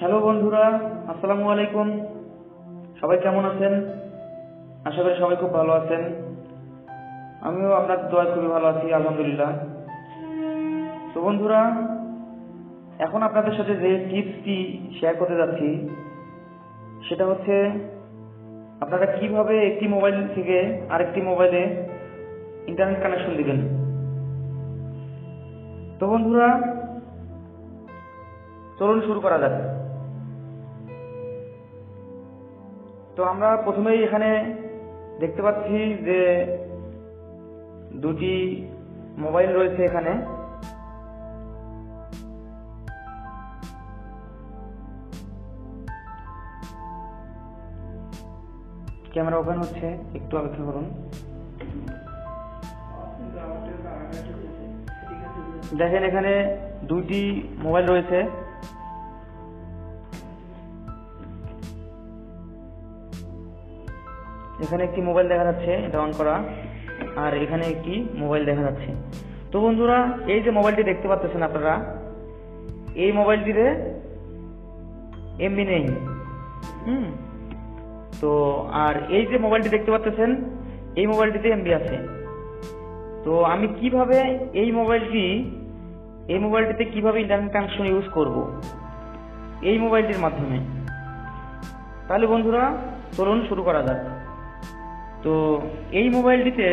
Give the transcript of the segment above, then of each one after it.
Hello বন্ধুরা, আসসালামু আলাইকুম। সবাই কেমন আছেন? আশা করি সবাই খুব ভালো আছেন। আমিও আপনার দোয়ায় খুবই ভালো আছি, আলহামদুলিল্লাহ। তো বন্ধুরা, এখন আপনাদের সাথে যে টিপসটি শেয়ার করতে যাচ্ছি সেটা হচ্ছে আপনারা কিভাবে একটি মোবাইল থেকে আরেকটি মোবাইলে ইন্টারনেট কানেকশন দিবেন। তো বন্ধুরা, চলুন শুরু করা যাক। তো আমরা প্রথমেই এখানে দেখতে পাচ্ছি যে দুটি মোবাইল রয়েছে। এখানে ক্যামেরা ওপেন হচ্ছে, একটু অপেক্ষা করুন। দেখেন এখানে দুইটি মোবাইল রয়েছে। এখানে একটি মোবাইল দেখা যাচ্ছে, এটা অন করা, আর এখানে একটি মোবাইল দেখা যাচ্ছে। তো বন্ধুরা, এই যে মোবাইলটি দেখতে পাচ্ছেন আপনারা, এই মোবাইলটিতে এমবি নেই। তো আর এই যে মোবাইলটি দেখতে পাচ্ছেন, এই মোবাইলটিতে এমবি আছে। তো আমি কিভাবে এই মোবাইলটিতে কিভাবে ইন্টারনেট কানেকশন ইউজ করব এই মোবাইলটির মাধ্যমে, তাহলে বন্ধুরা চলুন শুরু করা যাক। তো এই মোবাইলটিতে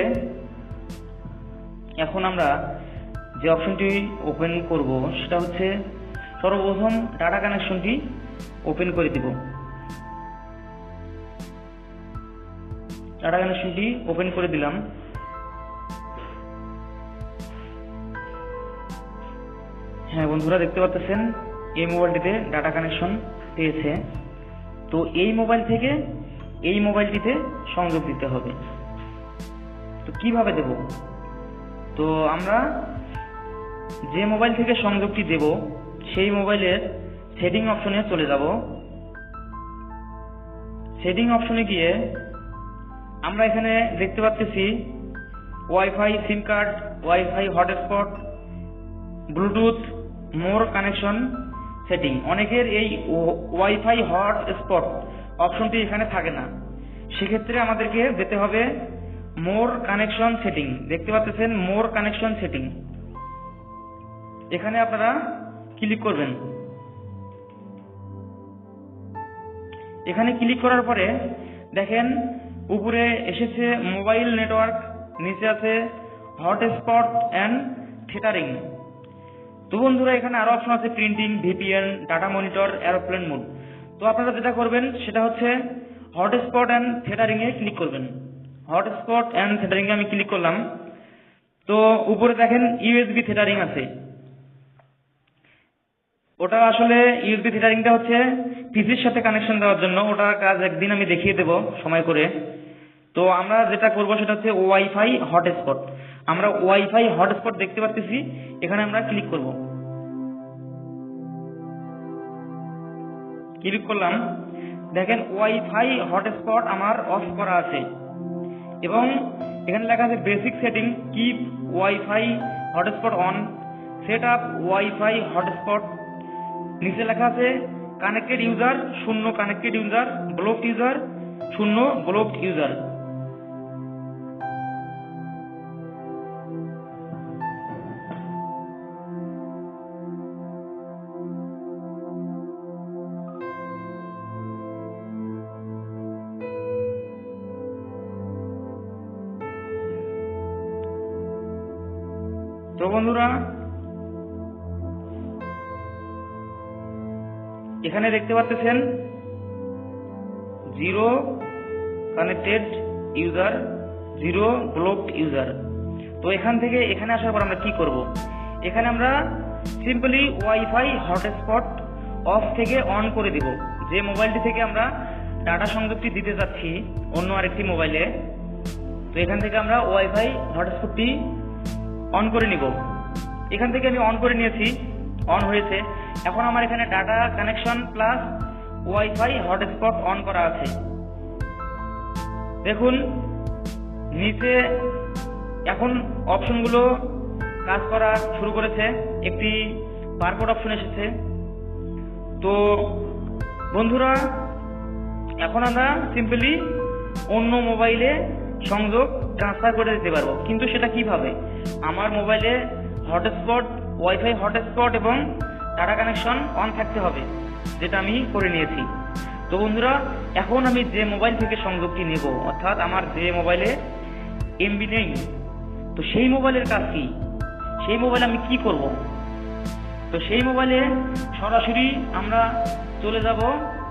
এখন আমরা যে অপশনটি ওপেন করব সেটা হচ্ছে সর্বপ্রথম ডাটা কানেকশনটি ওপেন করে দিব। ডাটা কানেকশনটি ওপেন করে দিলাম। হ্যাঁ বন্ধুরা, দেখতে পাচ্ছেন এই মোবাইলটিতে ডাটা কানেকশন পেয়েছে। তো এই মোবাইল থেকে এই মোবাইলটিতে সংযোগ দিতে হবে। তো কিভাবে দেব? তো আমরা যে মোবাইল থেকে সংযোগটি দেব সেই মোবাইলের সেটিং অপশনে চলে যাব। সেটিং অপশনে গিয়ে আমরা এখানে দেখতে পাচ্ছি wifi sim card, wifi hotspot, Bluetooth, more connection setting. অনেকের এই ওয়াইফাই হটস্পট অপশনটি এখানে থাকে না, সেক্ষেত্রে আমাদেরকে যেতে হবে মোর কানেকশন সেটিং। দেখতে পাচ্ছেন মোর কানেকশন সেটিং, এখানে আপনারা ক্লিক করবেন। এখানে ক্লিক করার পরে দেখেন উপরে এসেছে মোবাইল নেটওয়ার্ক, নিচে আছে হটস্পট অ্যান্ড থিয়েটারিং। তো বন্ধুরা, এখানে আরো অপশন আছে printing, VPN, data monitor, aeroplane mode. তো আপনারা যেটা করবেন সেটা হচ্ছে হটস্পট অ্যান্ড থিয়েটারিং এ ক্লিক করবেন। হটস্পট অ্যান্ড থিয়েটারিং এ আমি ক্লিক করলাম। তো উপরে দেখেন ইউএসবি থিয়েটারিং আছে। ওটা আসলে ইউএসবি থিয়েটারিংটা হচ্ছে পিসির সাথে কানেকশন দেওয়ার জন্য। ওটার কাজ একদিন আমি দেখিয়ে দেব সময় করে। তো আমরা যেটা করব সেটা হচ্ছে ওয়াইফাই হটস্পট। আমরা ওয়াইফাই হটস্পট দেখতে পাচ্ছি, এখানে আমরা ক্লিক করব। ক্লিক করলাম, দেখেন ওয়াইফাই হটস্পট আমার অফ করা আছে এবং এখানে লেখা আছে basic setting, keep wifi hotspot on, set up wifi hotspot. নিচে লেখা আছে connected user 0, connected user, blocked user 0, blocked user. তো বন্ধুরা, এখানে দেখতে পাচ্ছেন 0 কানেক্টেড ইউজার, 0 ব্লকড ইউজার। তো এখান থেকে এখানে আসার পর আমরা কি করব? এখানে আমরা সিম্পলি ওয়াইফাই হটস্পট অফ থেকে অন করে দিব। যে মোবাইলটি থেকে আমরা ডাটা সংযোগটি দিতে যাচ্ছি অন্য আরেকটি মোবাইলে, তো এখান থেকে আমরা ওয়াইফাই হটস্পটটি অন করে নিব। এখান থেকে আমি অন করে নিয়েছি, অন হয়েছে। এখন আমার এখানে data connection plus wifi hotspot on করা আছে। দেখুন নিচে এখন অপশনগুলো কাজ করা শুরু করেছে। একটি বারকোড অপশন এসেছে। তো বন্ধুরা এখন আমরা সিম্পলি অন্য মোবাইলে সংযোগ ট্রান্সফার করে দিতে পারবো, কিন্তু সেটা কিভাবে? আমার মোবাইলে হটস্পট, ওয়াইফাই হটস্পট এবং ডাটা কানেকশন অন থাকতে হবে, যেটা আমি করে নিয়েছি। তো বন্ধুরা এখন আমি যে মোবাইল থেকে সংযোগটি নেব, অর্থাৎ আমার যে মোবাইলে এমবি নেই, তো সেই মোবাইলের কাজ কি, সেই মোবাইলে আমি কি করব? তো সেই মোবাইলে সরাসরি আমরা চলে যাব,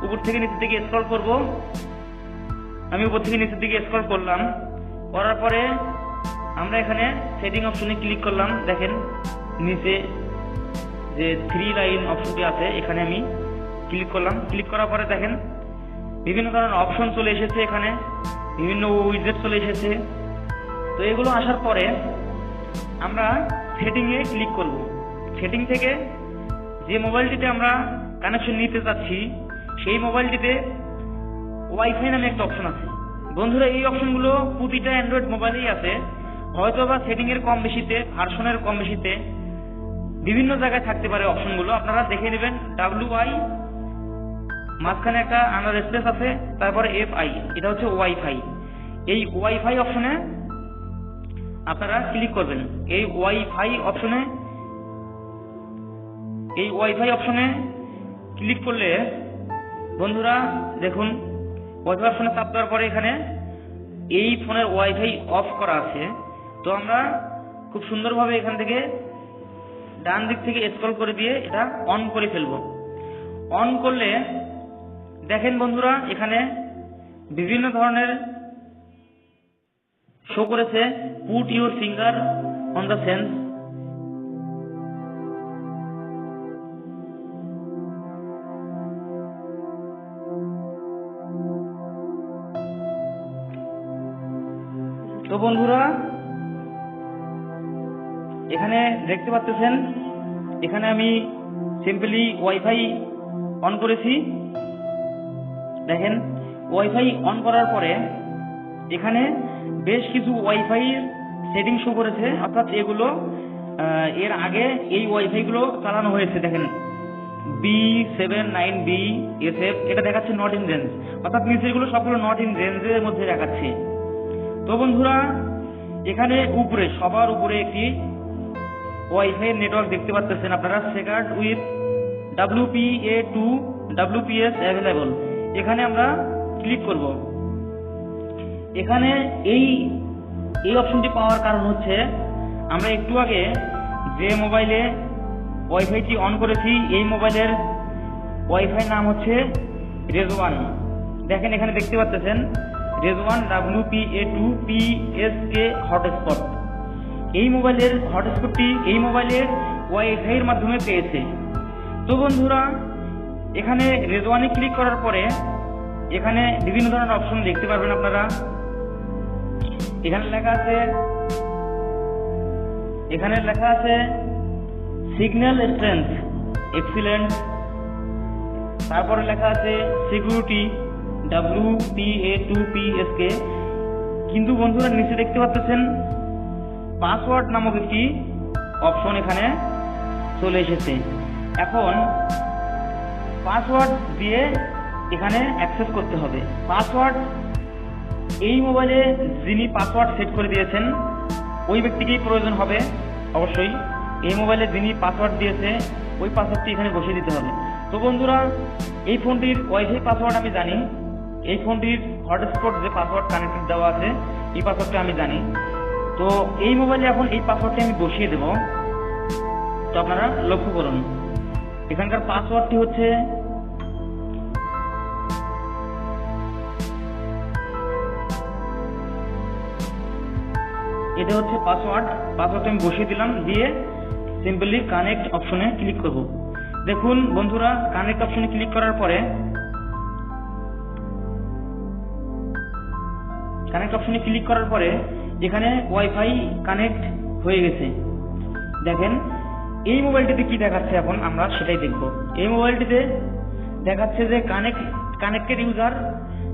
উপর থেকে নিচের দিকে স্ক্রল করব। আমি উপর থেকে নিচের দিকে স্ক্রল করলাম, করার পরে আমরা এখানে সেটিং অপশনে ক্লিক করলাম। দেখেন নিচে যে 3 লাইন অপশনটি আছে, এখানে আমি ক্লিক করলাম। ক্লিক করার পরে দেখেন বিভিন্ন ধরনের অপশন চলে এসেছে, এখানে বিভিন্ন উইজেট চলে এসেছে। তো এগুলো আসার পরে আমরা সেটিংয়ে ক্লিক করব। সেটিং থেকে যে মোবাইলটিতে আমরা কানেকশন নিতে চাচ্ছি সেই মোবাইলটিতে ওয়াইফাই নামে একটা অপশন আছে। বন্ধুরা এই অপশনগুলো প্রতিটা অ্যান্ড্রয়েড মোবাইলেই আছে, হয়তো বা সেটিং এর কম বেশিতে, ভার্সনের কম বেশিতে বিভিন্ন জায়গায় থাকতে পারে অপশনগুলো। আপনারা দেখে নেবেন WI, মাঝখানে একটা আন্ডার স্পেস আছে, তারপরে FI, এটা হচ্ছে ওয়াইফাই। এই ওয়াইফাই অপশনে আপনারা ক্লিক করবেন। এই ওয়াইফাই অপশনে ক্লিক করলে বন্ধুরা দেখুন ওয়াইফাই অপশনে চাপ দেওয়ার পরে এখানে এই ফোনের ওয়াইফাই অফ করা আছে। তো আমরা খুব সুন্দরভাবে এখান থেকে ডান দিক থেকে স্ক্রল করে দিয়ে এটা অন করে ফেলবো। অন করলে দেখেন বন্ধুরা এখানে বিভিন্ন ধরনের শো করেছে, put your finger on the sense. তো বন্ধুরা এখানে দেখতে পাচ্ছেন, এখানে আমি সিম্পলি ওয়াইফাই অন করেছি। দেখেন ওয়াইফাই অন করার পরে এখানে বেশ কিছু ওয়াইফাই সেটিং শো করেছে, অর্থাৎ এগুলো এর আগে এই ওয়াইফাই গুলো চালানো হয়েছে। দেখেন B79B SF, এটা দেখাচ্ছে নট ইন রেঞ্জ, অর্থাৎ নিচেগুলো সবগুলো নট ইন রেঞ্জের মধ্যে দেখাচ্ছে। তো বন্ধুরা এখানে উপরে সবার উপরে একটি ওয়াইফাই নেটওয়ার্ক দেখতে পাচ্ছেন আপনারা, সেকার্ড উইথ WPA2 WPS অ্যাভেলেবল। এখানে আমরা ক্লিক করব। এখানে এই অপশনটি পাওয়ার কারণ হচ্ছে আমরা একটু আগে যে মোবাইলে ওয়াইফাইটি অন করেছি এই মোবাইলের ওয়াইফাই নাম হচ্ছে রেজওয়ান। দেখেন এখানে দেখতে পাচ্ছেন রেজওয়ান WPA2 PSK হটস্পট। এই মোবাইলের হটস্পটটি এই মোবাইলের ওয়াইফাই এর মাধ্যমে পেয়েছে। তো বন্ধুরা এখানে রেজওয়ানে ক্লিক করার পরে এখানে বিভিন্ন ধরনের অপশন দেখতে পারবেন আপনারা। এখানে লেখা আছে সিগন্যাল স্ট্রেংথ এক্সিলেন্ট, তারপরে লেখা আছে সিকিউরিটি WPA2 PSK। কিন্তু বন্ধুরা নিচে দেখতে পাচ্ছেন পাসওয়ার্ড নামক একটি অপশন এখানে চলে এসেছে। এখন পাসওয়ার্ড দিয়ে এখানে অ্যাক্সেস করতে হবে। পাসওয়ার্ড এই মোবাইলে যিনি পাসওয়ার্ড সেট করে দিয়েছেন ওই ব্যক্তিকেই প্রয়োজন হবে অবশ্যই। এই মোবাইলে যিনি পাসওয়ার্ড দিয়েছে ওই পাসওয়ার্ডটি এখানে বসিয়ে দিতে হবে। তো বন্ধুরা এই ফোনটির ওয়াইফাই পাসওয়ার্ড আমি জানি, এই ফোনটির হটস্পট যে পাসওয়ার্ড কানেক্টেড দেওয়া আছে এই পাসওয়ার্ডটা আমি জানি। তো এই মোবাইলে এখন এই পাসওয়ার্ডটি আমি বসিয়ে দেব। তো আপনারা লক্ষ্য করুন এখানকার পাসওয়ার্ডটি হচ্ছে এটা হচ্ছে পাসওয়ার্ডটা আমি বসিয়ে দিলাম, দিয়ে সিম্পলি কানেক্ট অপশনে ক্লিক করব। দেখুন বন্ধুরা কানেক্ট অপশনে ক্লিক করার পরে এখানে ওয়াইফাই কানেক্ট হয়ে গেছে। দেখেন এই মোবাইলটিতে কি দেখাচ্ছে এখন আমরা সেটাই দেখব। এই মোবাইলটিতে দেখাচ্ছে যে কানেক্টেড ইউজার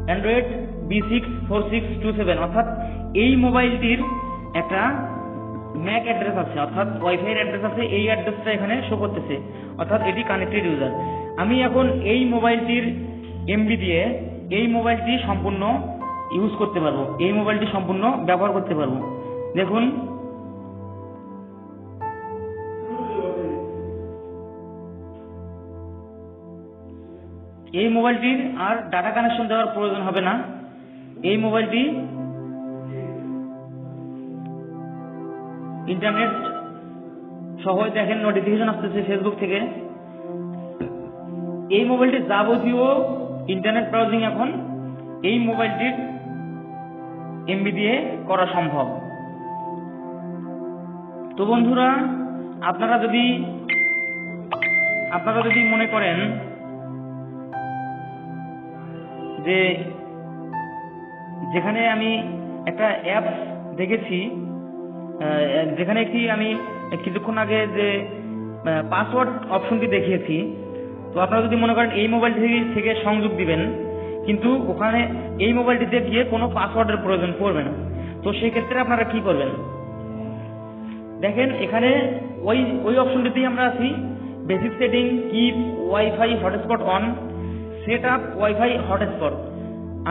অ্যান্ড্রয়েড B64627, অর্থাৎ এই মোবাইলটির একটা ম্যাক অ্যাড্রেস আছে, অর্থাৎ ওয়াইফাই এর অ্যাড্রেস আছে, এই অ্যাড্রেসটা এখানে শো করতেছে, অর্থাৎ এটি কানেক্টেড ইউজার। আমি এখন এই মোবাইলটির এমবি দিয়ে এই মোবাইলটি সম্পূর্ণ ইউজ করতে পারবো, এই মোবাইলটি সম্পূর্ণ ব্যবহার করতে পারবো। দেখুন এই মোবাইলটির আর ডাটা কানেকশন দেওয়ার প্রয়োজন হবে না। এই মোবাইলটি ইন্টারনেট সহ দেখেন নোটিফিকেশন আসতেছে ফেসবুক থেকে। এই মোবাইলটির যাবতীয় ইন্টারনেট ব্রাউজিং এখন এই মোবাইলটির এমবি দিয়ে করা সম্ভব। তো বন্ধুরা, আপনারা যদি মনে করেন যে যেখানে আমি একটা অ্যাপ দেখেছি, যেখানে আমি কিছুক্ষণ আগে যে পাসওয়ার্ড অপশনটি দেখিয়েছি, তো আপনারা যদি মনে করেন এই মোবাইলটি থেকে সংযোগ দিবেন, কিন্তু ওখানে এই মোবাইলটিতে গিয়ে কোনো পাসওয়ার্ডের প্রয়োজন পড়বে না। তো সেই ক্ষেত্রে আপনারা কি করবেন, দেখেন এখানে ওই অপশনটিতেই আমরা আছি, basic setting, keep wifi hotspot on, set up wifi hotspot.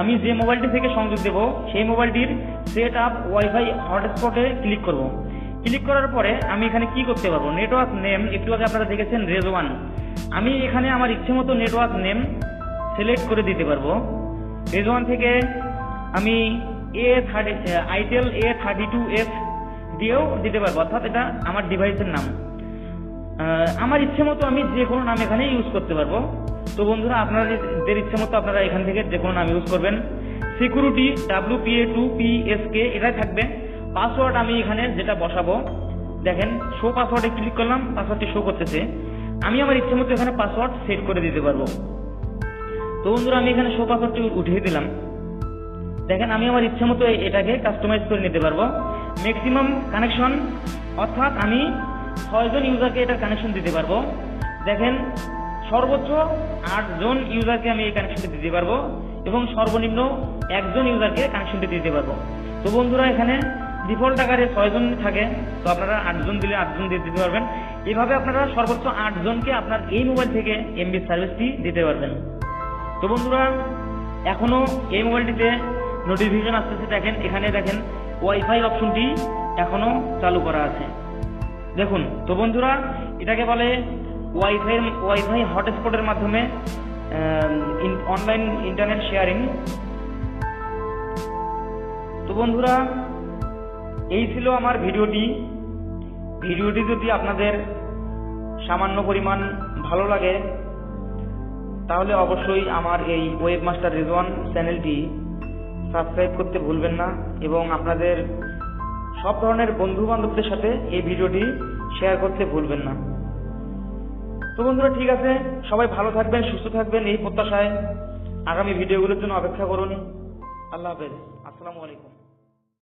আমি যে মোবাইলটি থেকে সংযোগ দেব সেই মোবাইলটির সেট আপ ওয়াইফাই হটস্পটে ক্লিক করব। ক্লিক করার পরে আমি এখানে কি করতে পারবো, নেটওয়ার্ক নেম, একটু আগে আপনারা দেখেছেন রেজওয়ান, আমি এখানে আমার ইচ্ছে মতো নেটওয়ার্ক নেম সিলেক্ট করে দিতে পারবো। রেজওয়ান থেকে আমি আইটেল A32F দিয়েও দিতে পারবো, অর্থাৎ এটা আমার ডিভাইসের নাম। আমার ইচ্ছে মতো আমি যে কোনো নাম এখানে ইউজ করতে পারবো। তো বন্ধুরা, আপনাদের ইচ্ছে মতো আপনারা এখান থেকে যে কোনো নাম ইউজ করবেন। সিকিউরিটি WPA2PSK এটাই থাকবে। পাসওয়ার্ড আমি এখানে যেটা বসাবো, দেখেন শো পাসওয়ার্ডে ক্লিক করলাম, পাসওয়ার্ডটি শো করতেছে। আমি আমার ইচ্ছে মতো এখানে পাসওয়ার্ড সেট করে দিতে পারবো। তো বন্ধুরা, আমি এখানে শো পাসওয়ার্ডটি উঠিয়ে দিলাম। দেখেন আমি আমার ইচ্ছে মতো এটাকে কাস্টমাইজ করে নিতে পারবো। ম্যাক্সিমাম কানেকশন, অর্থাৎ আমি 6 জন ইউজারকে এটার কানেকশন দিতে পারবো। দেখেন সর্বোচ্চ 8 জন ইউজারকে আমি এই কানেকশনটি দিতে পারবো এবং সর্বনিম্ন 1 জন ইউজারকে কানেকশনটি দিতে পারবো। তো বন্ধুরা, এখানে ডিফল্ট আকারে 6 জন থাকে, তো আপনারা 8 জন দিলে 8 জন দিয়ে দিতে পারবেন। এইভাবে আপনারা সর্বোচ্চ 8 জনকে আপনার এই মোবাইল থেকে এমবি সার্ভিসটি দিতে পারবেন। তো বন্ধুরা, এখনো এই মোবাইলটিতে নোটিফিকেশন আসতেছে, দেখেন এখানে দেখেন ওয়াইফাই অপশনটি এখনো চালু করা আছে, দেখুন। তো বন্ধুরা, এটাকে বলে ওয়াইফাই হটস্পটের মাধ্যমে অনলাইন ইন্টারনেট শেয়ারিং। তো বন্ধুরা, এই ছিল আমার ভিডিওটি যদি আপনাদের সামান্য পরিমাণ ভালো লাগে তাহলে অবশ্যই আমার এই ওয়েবমাস্টার রেজওয়ান চ্যানেলটি সাবস্ক্রাইব করতে ভুলবেন না এবং আপনাদের সব ধরনের বন্ধু বান্ধবদের সাথে এই ভিডিওটি শেয়ার করতে ভুলবেন না। তো বন্ধুরা, ঠিক আছে, সবাই ভালো থাকবেন, সুস্থ থাকবেন এই প্রত্যাশায় আগামী ভিডিওগুলোর জন্য অপেক্ষা করুন। আল্লাহ হাফেজ, আসসালামু আলাইকুম।